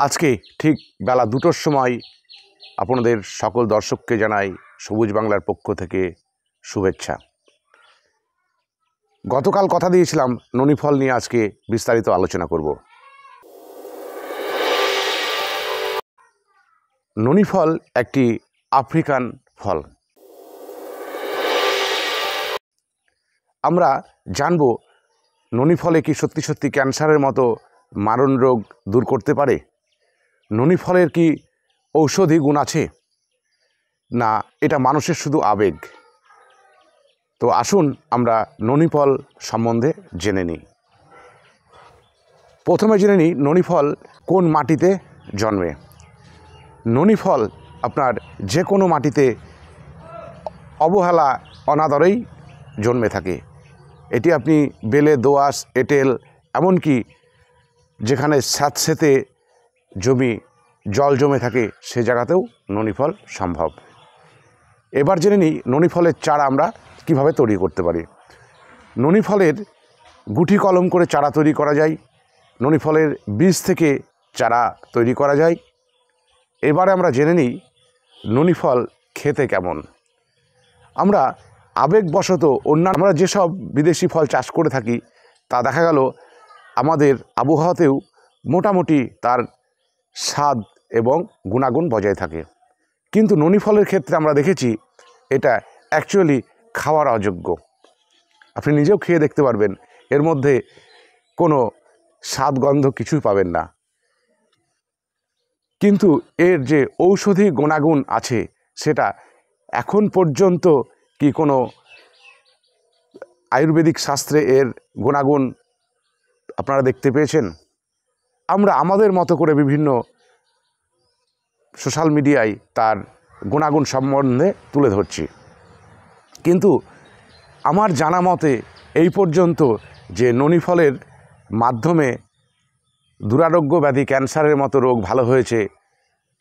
আজকে ঠিক বেলা ২টোর সময় আপনাদের সকল দর্শককে জানাই সবুজ বাংলার পক্ষ থেকে শুভেচ্ছা। গতকাল কথা দিয়েছিলাম ননি ফল নিয়ে আজকে বিস্তারিত আলোচনা করব। ননি ফল একটি আফ্রিকান ফল। আমরা জানব ননি ফলে কি সত্যি সত্যি ক্যান্সারের মতো মারণ রোগ দূর করতে পারে? ননি ফলের কি ঔষধি গুণ আছে, না এটা মানুষের শুধু আবেগ? তো আসুন আমরা ননি ফল সম্বন্ধে জেনে নিই। প্রথমে জেনে নিই ননি ফল কোন মাটিতে জন্মে। ননি ফল আপনার যে কোনো মাটিতে অবহেলা অনাদরেই জন্মে থাকে। এটি আপনি বেলে, দোআঁশ, এঁটেল, এমনকি যেখানে স্যাঁতসেঁতে জমি জল জমে থাকে সে জায়গাতেও ননি ফল সম্ভব। এবার জেনে নিই ননি ফলের চারা আমরা কিভাবে তৈরি করতে পারি। ননি ফলের গুটি কলম করে চারা তৈরি করা যায়। ননি ফলের বীজ থেকে চারা তৈরি করা যায়। এবারে আমরা জেনে নিই ননি ফল খেতে কেমন। আমরা আবেগবশত আমরা যেসব বিদেশি ফল চাষ করে থাকি তা দেখা গেল আমাদের আবহাওয়াতেও মোটামুটি তার স্বাদ এবং গুণাগুণ বজায় থাকে, কিন্তু ননি ফলের ক্ষেত্রে আমরা দেখেছি এটা অ্যাকচুয়ালি খাওয়ার অযোগ্য। আপনি নিজেও খেয়ে দেখতে পারবেন, এর মধ্যে কোনো স্বাদ গন্ধ কিছুই পাবেন না, কিন্তু এর যে ঔষধি গুণাগুণ আছে সেটা এখন পর্যন্ত কি কোনো আয়ুর্বেদিক শাস্ত্রে এর গুণাগুণ আপনারা দেখতে পেয়েছেন? আমরা আমাদের মতো করে বিভিন্ন সোশ্যাল মিডিয়ায় তার গুণাগুণ সম্বন্ধে তুলে ধরছি, কিন্তু আমার জানা মতে এই পর্যন্ত যে ননি ফলের মাধ্যমে দুরারোগ্য ব্যাধি ক্যান্সারের মতো রোগ ভালো হয়েছে,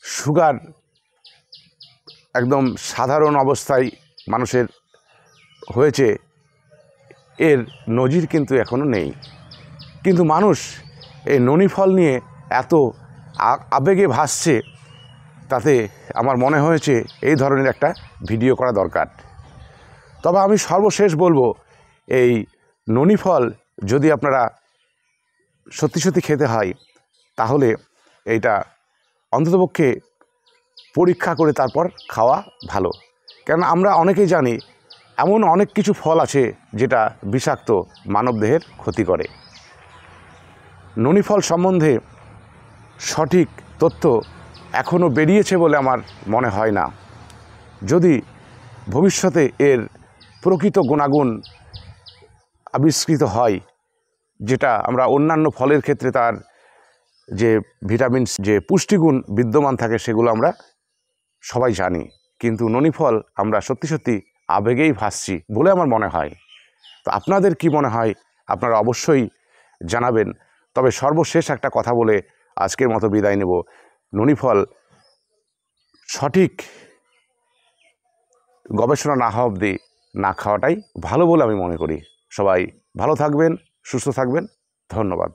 সুগার একদম সাধারণ অবস্থায় মানুষের হয়েছে, এর নজির কিন্তু এখনও নেই। কিন্তু মানুষ এই ননি ফল নিয়ে এত আবেগে ভাসছে, তাতে আমার মনে হয়েছে এই ধরনের একটা ভিডিও করা দরকার। তবে আমি সর্বশেষ বলবো, এই ননি ফল যদি আপনারা সত্যি সত্যি খেতে হয় তাহলে এইটা অন্ততপক্ষে পরীক্ষা করে তারপর খাওয়া ভালো। কেন আমরা অনেকেই জানি এমন অনেক কিছু ফল আছে যেটা বিষাক্ত, মানবদেহের ক্ষতি করে। ননি ফল সম্বন্ধে সঠিক তথ্য এখনও বেরিয়েছে বলে আমার মনে হয় না। যদি ভবিষ্যতে এর প্রকৃত গুণাগুণ আবিষ্কৃত হয়, যেটা আমরা অন্যান্য ফলের ক্ষেত্রে তার যে ভিটামিন, যে পুষ্টিগুণ বিদ্যমান থাকে সেগুলো আমরা সবাই জানি, কিন্তু ননি ফল আমরা সত্যি সত্যি আবেগেই ভাসছি বলে আমার মনে হয়। তো আপনাদের কি মনে হয় আপনারা অবশ্যই জানাবেন। তবে সর্বশেষ একটা কথা বলে আজকের মতো বিদায় নেব। ননি ফল সঠিক গবেষণা না হওয়া অবধি না খাওয়াটাই ভালো বলে আমি মনে করি। সবাই ভালো থাকবেন, সুস্থ থাকবেন। ধন্যবাদ।